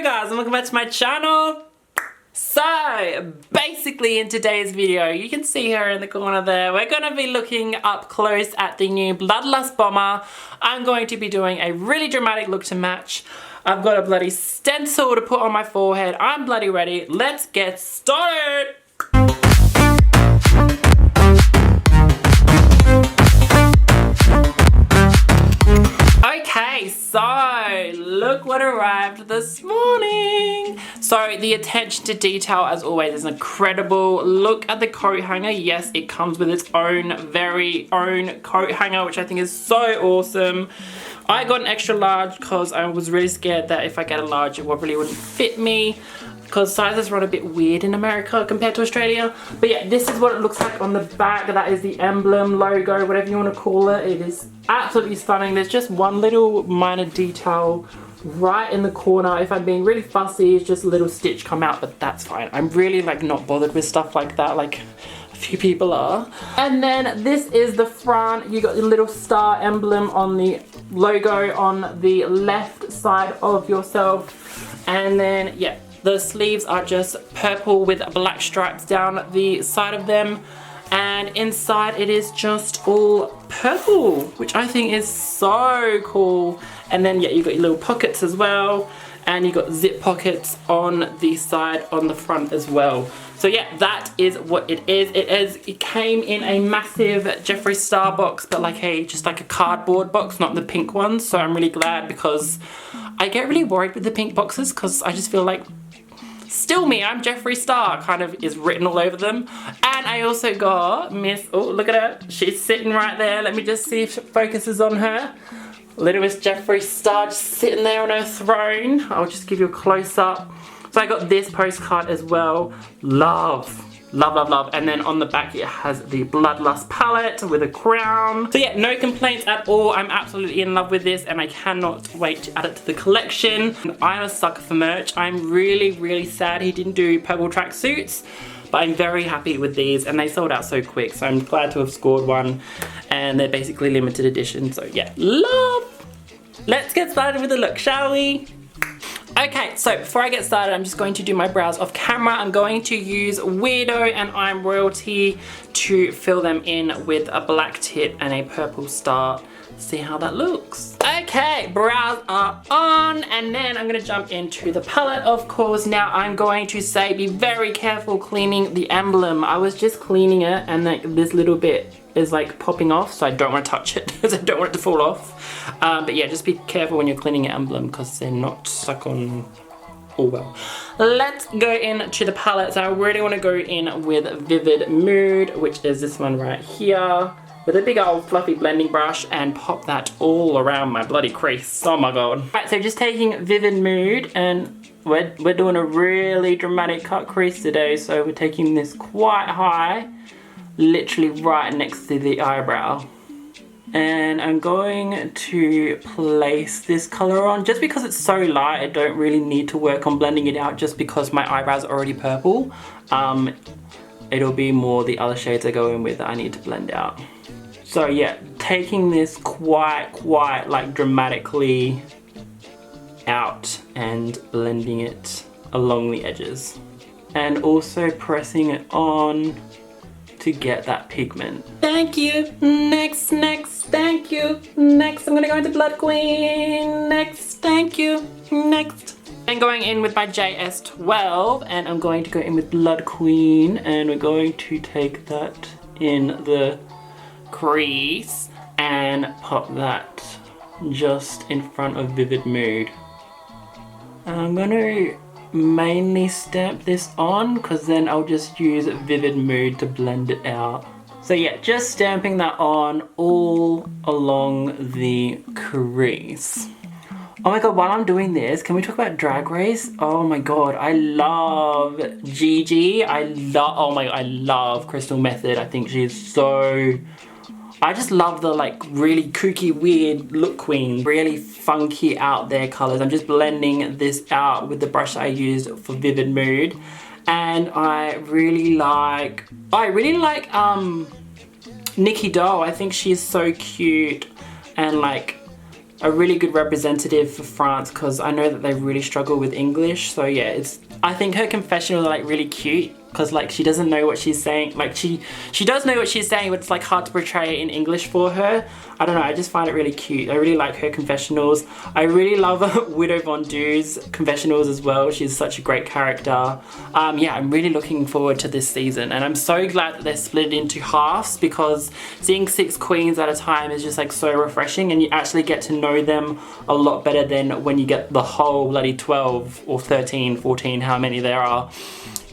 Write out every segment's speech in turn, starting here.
guys, and welcome back to my channel. So basically in today's video, you can see her in the corner there, we're going to be looking up close at the new Bloodlust Bomber. I'm going to be doing a really dramatic look to match. I've got a bloody stencil to put on my forehead. I'm bloody ready. Let's get started. Okay, so look what arrived this morning. So the attention to detail, as always, is incredible. Look at the coat hanger. Yes, it comes with its own very own coat hanger, which I think is so awesome. I got an extra large because I was really scared that if I get a large, it probably wouldn't fit me, because sizes run a bit weird in America compared to Australia. But yeah, this is what it looks like on the back. That is the emblem, logo, whatever you want to call it. It is absolutely stunning. There's just one little minor detail right in the corner. If I'm being really fussy, it's just a little stitch come out, but that's fine. I'm really like not bothered with stuff like that, like a few people are. And then this is the front. You got your little star emblem on the logo on the left side of yourself. And then yeah, the sleeves are just purple with black stripes down the side of them. And inside it is just all purple, which I think is so cool. And then yeah, you got your little pockets as well. And you got zip pockets on the side, on the front as well. So yeah, that is what it is. It came in a massive Jeffree Star box, but like just like a cardboard box, not the pink ones. So I'm really glad, because I get really worried with the pink boxes, because I just feel like, still me, I'm Jeffree Star, kind of is written all over them. And I also got Miss, oh look at her, she's sitting right there. Let me just see if it focuses on her. Little Miss Jeffree Star just sitting there on her throne. I'll just give you a close up. So I got this postcard as well. Love. Love, love, love. And then on the back it has the Bloodlust palette with a crown. So yeah, no complaints at all. I'm absolutely in love with this and I cannot wait to add it to the collection. I'm a sucker for merch. I'm really, really sad he didn't do purple tracksuits, but I'm very happy with these and they sold out so quick. So I'm glad to have scored one, and they're basically limited edition. So yeah, love. Let's get started with the look, shall we? Okay, so before I get started, I'm just going to do my brows off camera. I'm going to use Weirdo and I'm Royalty to fill them in with a black tip and a purple star. See how that looks. Okay, brows are on, and then I'm gonna jump into the palette, of course. Now I'm going to say be very careful cleaning the emblem. I was just cleaning it and like this little bit is like popping off, so I don't want to touch it because I don't want it to fall off. But yeah, just be careful when you're cleaning your emblem because they're not stuck on all well. Let's go into the palette. So I really want to go in with Vivid Mood, which is this one right here, with a big old fluffy blending brush, and pop that all around my bloody crease. Oh my god. Right, so just taking Vivid Mood, and we're doing a really dramatic cut crease today, so we're taking this quite high, literally right next to the eyebrow. And I'm going to place this color on. Just because it's so light, I don't really need to work on blending it out, just because my eyebrows are already purple. It'll be more the other shades I go in with that I need to blend out. So yeah, taking this quite like dramatically out and blending it along the edges. And also pressing it on to get that pigment. Thank you. Next, thank you. Next, I'm gonna go into Blood Queen. Next, thank you. Next. And going in with my JS12, and I'm going to go in with Blood Queen, and we're going to take that in the crease and pop that just in front of Vivid Mood. And I'm gonna mainly stamp this on, because then I'll just use Vivid Mood to blend it out. So yeah, just stamping that on all along the crease. Oh my god, while I'm doing this, can we talk about Drag Race? Oh my god, I love Gigi. I love Crystal Method. I think she's so... I just love the like really kooky, weird look queen. Really funky out there colors. I'm just blending this out with the brush I used for Vivid Mood. And I really like Nikki Doll. I think she's so cute and like a really good representative for France, because I know that they really struggle with English. So yeah, I think her confessionals are like really cute, because like she doesn't know what she's saying. Like she does know what she's saying, but it's like hard to portray it in English for her. I don't know, I just find it really cute. I really like her confessionals. I really love Widow Von Du's confessionals as well. She's such a great character. Yeah, I'm really looking forward to this season, and I'm so glad that they're split into halves, because seeing 6 queens at a time is just like so refreshing, and you actually get to know them a lot better than when you get the whole bloody 12 or 13, 14, how many there are.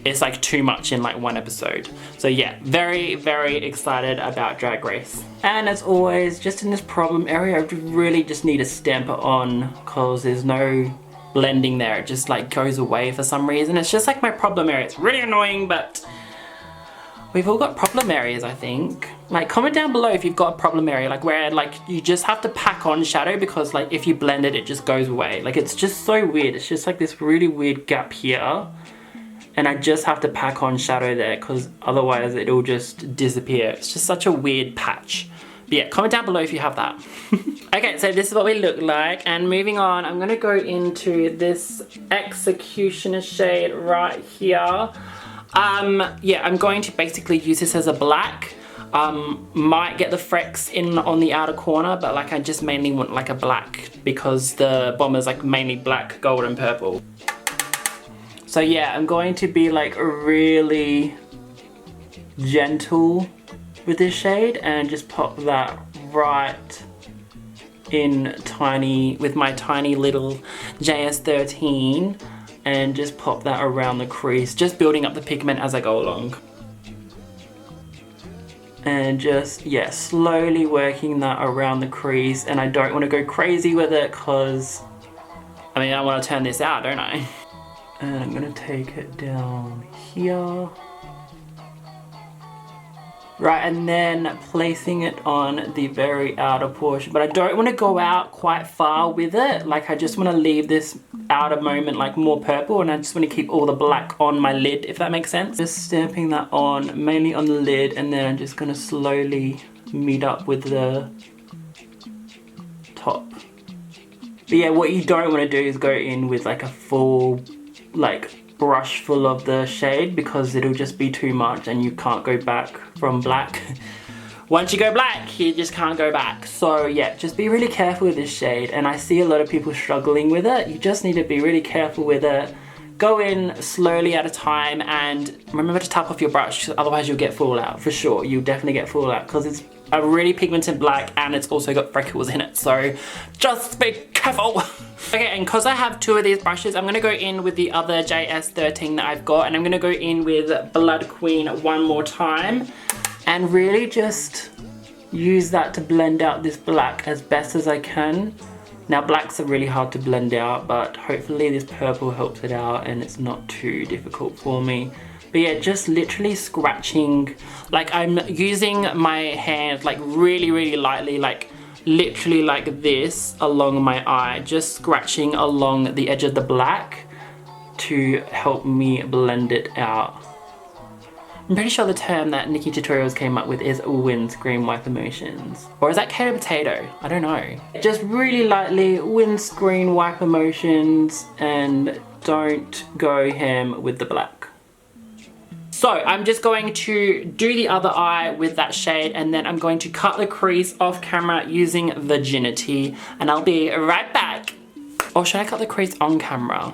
It's like too much in like one episode. So yeah, very, very excited about Drag Race. And as always, just in this problem area, I really just need a stamper on, because there's no blending there. It just like goes away for some reason. It's just like my problem area. It's really annoying, but we've all got problem areas, I think. Like, comment down below if you've got a problem area, like where like you just have to pack on shadow, because like if you blend it, it just goes away. Like, it's just so weird. It's just like this really weird gap here. And I just have to pack on shadow there, because otherwise it'll just disappear. It's just such a weird patch. But yeah, comment down below if you have that. Okay, so this is what we look like. And moving on, I'm gonna go into this Executioner shade right here. Yeah, I'm going to basically use this as a black. Might get the frecks in on the outer corner, but like I just mainly want like a black, because the bomber's like mainly black, gold and purple. So yeah, I'm going to be like really gentle with this shade and just pop that right in tiny, with my tiny little JS13, and just pop that around the crease, just building up the pigment as I go along. And just, yeah, slowly working that around the crease, and I don't want to go crazy with it, because I mean, I want to turn this out, don't I? And I'm gonna take it down here. Right, and then placing it on the very outer portion. But I don't want to go out quite far with it. Like, I just want to leave this outer moment like more purple, and I just want to keep all the black on my lid, if that makes sense. Just stamping that on, mainly on the lid, and then I'm just gonna slowly meet up with the top. But yeah, what you don't want to do is go in with like a full like brush full of the shade, because it'll just be too much and you can't go back from black. Once you go black, you just can't go back. So yeah, just be really careful with this shade, and I see a lot of people struggling with it. You just need to be really careful with it. Go in slowly at a time, and remember to tap off your brush, otherwise you'll get fallout for sure. You'll definitely get fallout, because it's a really pigmented black and it's also got freckles in it, so just be careful. Okay, and because I have 2 of these brushes, I'm going to go in with the other JS13 that I've got, and I'm going to go in with Blood Queen one more time and really just use that to blend out this black as best as I can. Now, blacks are really hard to blend out, but hopefully this purple helps it out and it's not too difficult for me. But yeah, just literally scratching, like I'm using my hand like really, really lightly, like literally like this along my eye, just scratching along the edge of the black to help me blend it out. I'm pretty sure the term that Nikki Tutorials came up with is windscreen wiper motions. Or is that Kato Potato? I don't know. Just really lightly windscreen wiper motions, and don't go ham with the black. So I'm just going to do the other eye with that shade, and then I'm going to cut the crease off camera using Virginity, and I'll be right back. Or should I cut the crease on camera?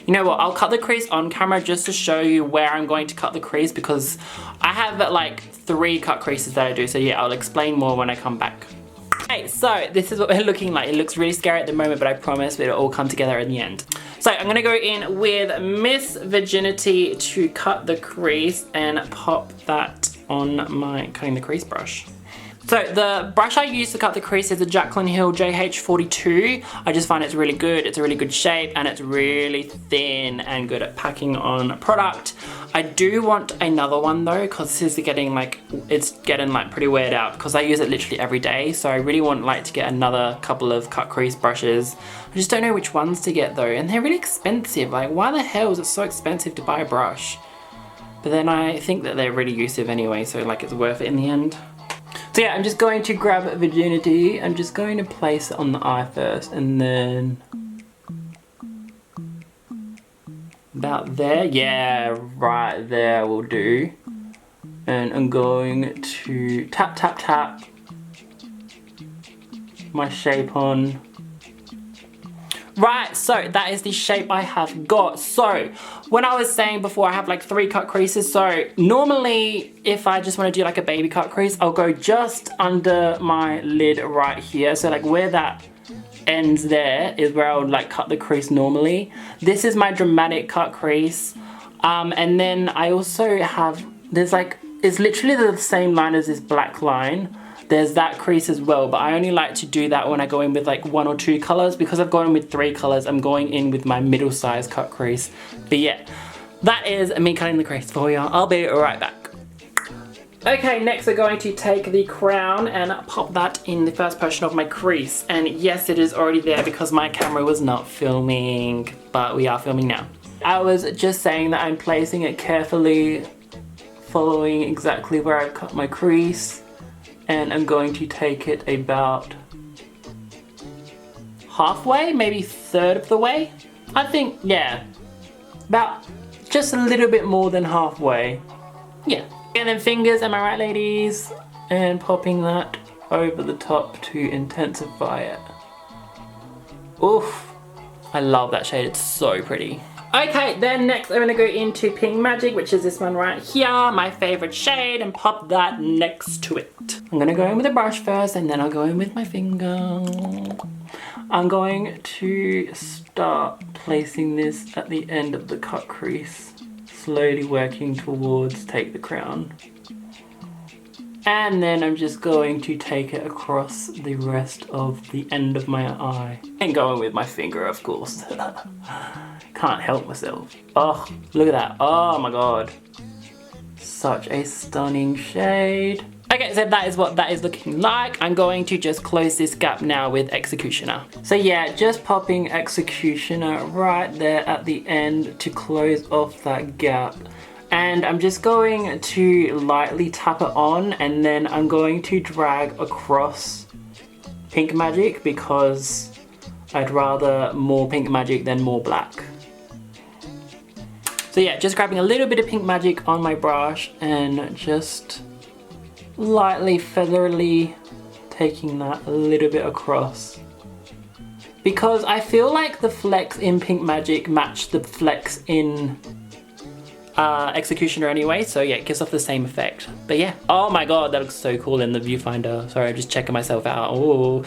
You know what, I'll cut the crease on camera just to show you where I'm going to cut the crease, because I have like 3 cut creases that I do. So yeah, I'll explain more when I come back. Okay, so this is what we're looking like. It looks really scary at the moment, but I promise it'll all come together in the end. So I'm gonna go in with Miss Virginity to cut the crease and pop that on my cutting the crease brush. So the brush I use to cut the crease is a Jaclyn Hill JH42. I just find it's really good. It's a really good shape, and it's really thin and good at packing on product. I do want another one though, because this is getting like, it's getting like pretty weird out, because I use it literally every day. So I really want like to get another couple of cut crease brushes. I just don't know which ones to get though, and they're really expensive. Like, why the hell is it so expensive to buy a brush? But then I think that they're really useful anyway, so like it's worth it in the end. So So yeah, I'm just going to grab Virginity. I'm just going to place it on the eye first and then about there. Yeah, right there will do. And I'm going to tap, tap, tap my shape on. Right, so that is the shape I have got. So when I was saying before, I have like 3 cut creases. So normally if I just want to do like a baby cut crease, I'll go just under my lid right here. So like where that ends there is where I would like cut the crease normally. This is my dramatic cut crease. And then I also have, there's like, it's literally the same line as this black line. There's that crease as well, but I only like to do that when I go in with like 1 or 2 colors. Because I've gone in with 3 colors, I'm going in with my middle size cut crease. But yeah, that is me cutting the crease for you. I'll be right back. Okay, next we're going to take the crown and pop that in the first portion of my crease. And yes, it is already there because my camera was not filming, but we are filming now. I was just saying that I'm placing it carefully, following exactly where I've cut my crease. And I'm going to take it about halfway, maybe 1/3 of the way. I think, yeah, about just a little bit more than halfway. Yeah. And then fingers, am I right, ladies? And popping that over the top to intensify it. Oof, I love that shade, it's so pretty. Okay, then next I'm gonna go into Pink Magic, which is this one right here, my favorite shade, and pop that next to it. I'm gonna go in with a brush first, and then I'll go in with my finger. I'm going to start placing this at the end of the cut crease, slowly working towards take the crown. And then I'm just going to take it across the rest of the end of my eye. And going with my finger, of course. Can't help myself. Oh, look at that. Oh my god. Such a stunning shade. Okay, so that is what that is looking like. I'm going to just close this gap now with Executioner. So yeah, just popping Executioner right there at the end to close off that gap. And I'm just going to lightly tap it on, and then I'm going to drag across Pink Magic because I'd rather more Pink Magic than more black. So yeah, just grabbing a little bit of Pink Magic on my brush and just lightly, featherily taking that a little bit across. Because I feel like the flecks in Pink Magic match the flecks in Executioner anyway, so yeah, it gives off the same effect. But yeah, oh my god, that looks so cool in the viewfinder. Sorry, I'm just checking myself out. Ooh.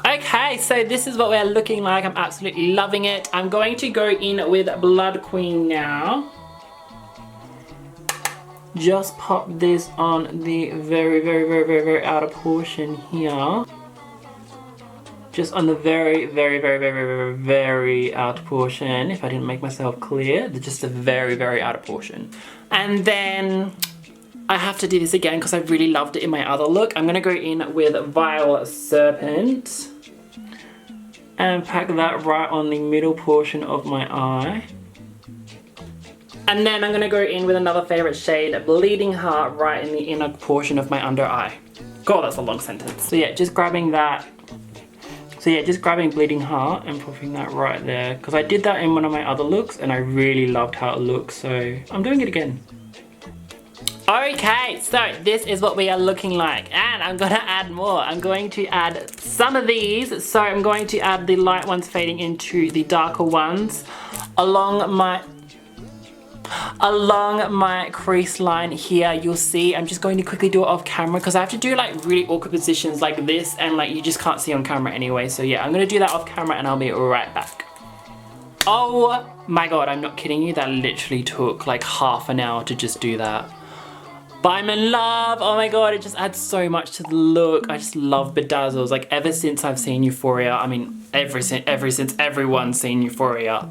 Okay, so this is what we're looking like. I'm absolutely loving it. I'm going to go in with Blood Queen now. Just pop this on the very outer portion here. Just on the very outer portion, if I didn't make myself clear, just a very outer portion. And then I have to do this again because I really loved it in my other look. I'm gonna go in with Vile Serpent and pack that right on the middle portion of my eye. And then I'm gonna go in with another favorite shade, Bleeding Heart, right in the inner portion of my under eye. God, that's a long sentence. So yeah, just grabbing that. So yeah, just grabbing Bleeding Heart and popping that right there. Because I did that in one of my other looks and I really loved how it looks, so I'm doing it again. Okay, so this is what we are looking like. And I'm gonna add more. I'm going to add some of these. So I'm going to add the light ones fading into the darker ones along my crease line here. You'll see I'm just going to quickly do it off camera because I have to do like really awkward positions like this, and like you just can't see on camera anyway. So yeah, I'm gonna do that off camera and I'll be right back. Oh my god, I'm not kidding you, that literally took like half an hour to just do that. But I'm in love. Oh my god, it just adds so much to the look. I just love bedazzles. Like ever since I've seen Euphoria, I mean ever since everyone's seen Euphoria,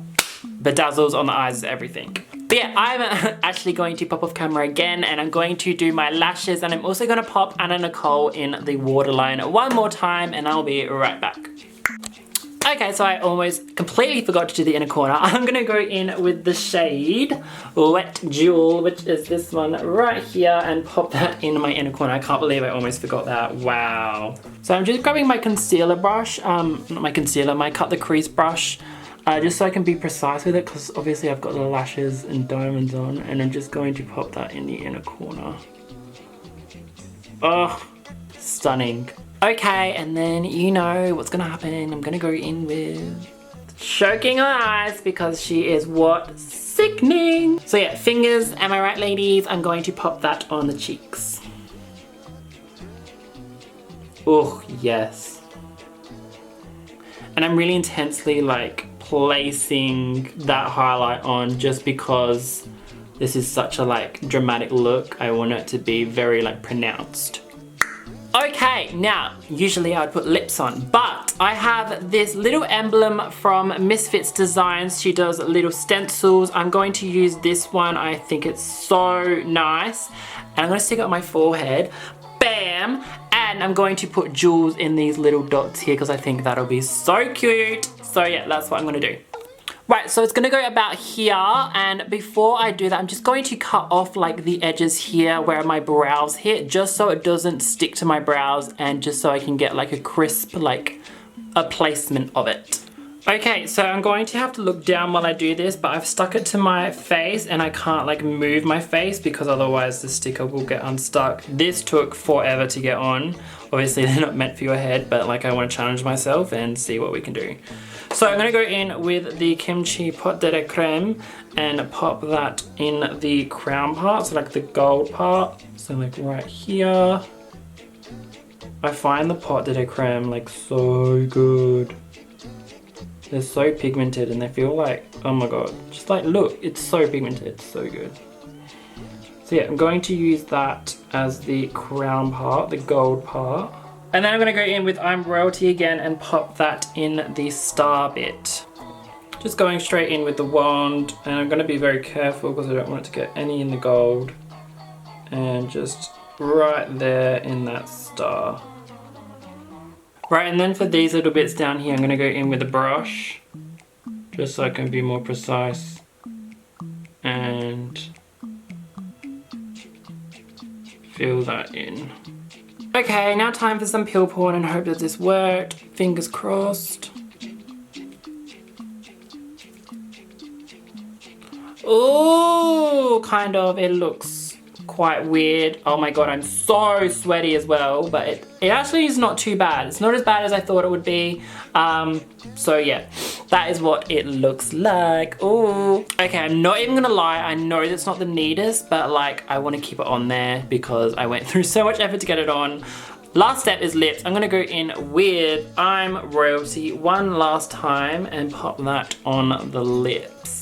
bedazzles on the eyes is everything. But yeah, I'm actually going to pop off camera again and I'm going to do my lashes, and I'm also going to pop Anna Nicole in the waterline one more time and I'll be right back. Okay, so I almost completely forgot to do the inner corner. I'm gonna go in with the shade Wet Jewel, which is this one right here, and pop that in my inner corner. I can't believe I almost forgot that. Wow. So I'm just grabbing my concealer brush, not my concealer, my cut the crease brush, just so I can be precise with it, because obviously I've got the lashes and diamonds on, and I'm just going to pop that in the inner corner. Oh, stunning. Okay, and then you know what's gonna happen. I'm gonna go in with choking her eyes because she is what? Sickening. So yeah, fingers, am I right ladies? I'm going to pop that on the cheeks. Oh, yes. And I'm really intensely like placing that highlight on just because this is such a like dramatic look. I want it to be very like pronounced. Okay, now, usually I would put lips on, but I have this little emblem from Misfits Designs. She does little stencils. I'm going to use this one. I think it's so nice. And I'm gonna stick it on my forehead. Bam! And I'm going to put jewels in these little dots here because I think that'll be so cute. So yeah, that's what I'm gonna do. Right, so it's gonna go about here, and before I do that, I'm just going to cut off like the edges here where my brows hit, just so it doesn't stick to my brows and just so I can get like a crisp, like a placement of it. Okay, so I'm going to have to look down while I do this, but I've stuck it to my face and I can't like move my face because otherwise the sticker will get unstuck. This took forever to get on. Obviously they're not meant for your head, but like I want to challenge myself and see what we can do. So I'm gonna go in with the Kimchi Pot de Creme and pop that in the crown part, so like the gold part. So like right here. I find the Pot de Creme like so good. They're so pigmented and they feel like, oh my god, just like look, it's so pigmented, it's so good. So yeah, I'm going to use that as the crown part, the gold part. And then I'm gonna go in with I'm Royalty again and pop that in the star bit. Just going straight in with the wand, and I'm gonna be very careful because I don't want it to get any in the gold. And just right there in that star. Right, and then for these little bits down here, I'm gonna go in with a brush, just so I can be more precise. And fill that in. Okay, now time for some peel porn and hope that this worked. Fingers crossed. Ooh, kind of, it looks quite weird. Oh my god, I'm so sweaty as well, but it actually is not too bad. It's not as bad as I thought it would be. So yeah, that is what it looks like. Ooh. Okay, I'm not even gonna lie, I know that's not the neatest, but like I want to keep it on there because I went through so much effort to get it on. Last step is lips. I'm gonna go in with I'm Royalty one last time and pop that on the lips.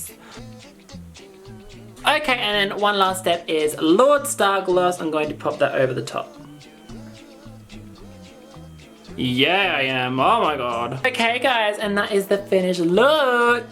Okay, and then one last step is Lord Star Gloss. I'm going to pop that over the top. Yeah, I am. Oh my god. Okay, guys, and that is the finished look.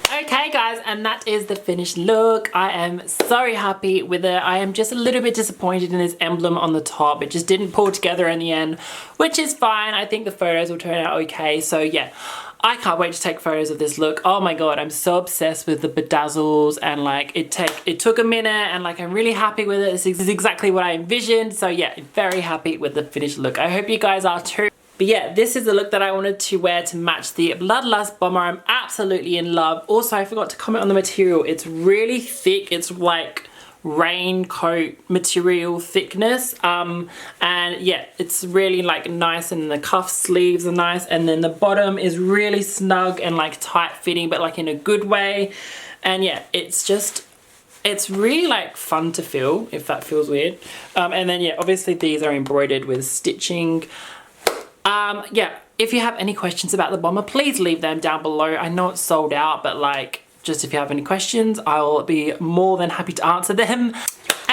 Okay guys, and that is the finished look. I am so happy with it. I am just a little bit disappointed in this emblem on the top. It just didn't pull together in the end, which is fine. I think the photos will turn out okay. So yeah, I can't wait to take photos of this look. Oh my god, I'm so obsessed with the bedazzles, and like it took a minute, and like I'm really happy with it. This is exactly what I envisioned. So yeah, very happy with the finished look. I hope you guys are too. But yeah, this is the look that I wanted to wear to match the Bloodlust bomber. I'm absolutely in love. Also, I forgot to comment on the material. It's really thick. It's like raincoat material thickness. And yeah, it's really like nice, and the cuff sleeves are nice. And then the bottom is really snug and like tight fitting, but like in a good way. And yeah, it's really like fun to feel, if that feels weird. And then yeah, obviously these are embroidered with stitching. Yeah, if you have any questions about the bomber, please leave them down below. I know it's sold out, but like, just if you have any questions, I'll be more than happy to answer them.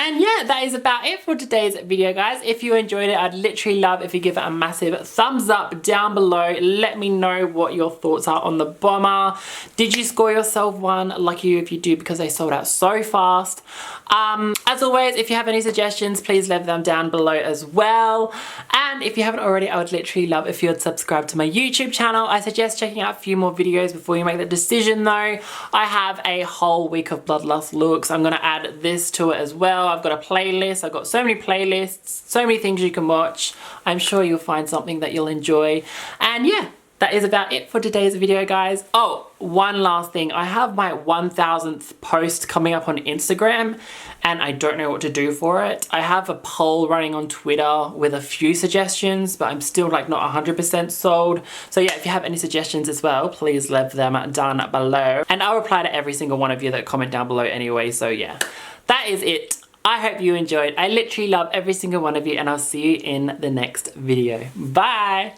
And yeah, that is about it for today's video, guys. If you enjoyed it, I'd literally love if you give it a massive thumbs up down below. Let me know what your thoughts are on the bomber. Did you score yourself one? Lucky you if you do, because they sold out so fast. As always, if you have any suggestions, please leave them down below as well. And if you haven't already, I would literally love if you would subscribe to my YouTube channel. I suggest checking out a few more videos before you make the decision though. I have a whole week of bloodlust looks. I'm gonna add this to it as well. I've got a playlist. I've got so many playlists, so many things you can watch. I'm sure you'll find something that you'll enjoy. And yeah, that is about it for today's video, guys. Oh, one last thing. I have my 1000th post coming up on Instagram and I don't know what to do for it. I have a poll running on Twitter with a few suggestions, but I'm still like not 100% sold. So yeah, if you have any suggestions as well, please leave them down below. And I'll reply to every single one of you that comment down below anyway. So yeah, that is it. I hope you enjoyed. I literally love every single one of you and I'll see you in the next video. Bye.